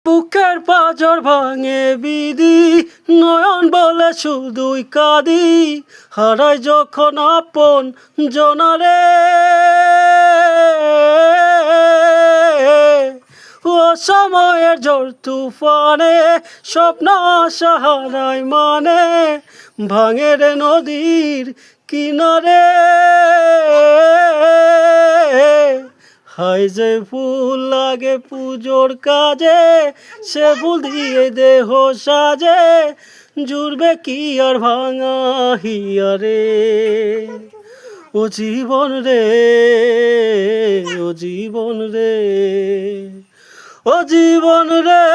বুকের পাঁজর ভাঙে বিধি, নয়ন বলে শুধুই কাঁদি, হারাই যখন আপন জনারে। ও সময়ের ঝড় তুফানে স্বপ্ন আশা হারায় মানে, ভাঙে রে নদীর কিনারে। হায় যে ফুল লাগে পুজোর কাজে, সে ফুল দিয়ে দেহ সাজে, জুড়বে কি আর ভাঙা হিয়ারে। ও জীবন রে, ও জীবন রে, ও জীবন রে।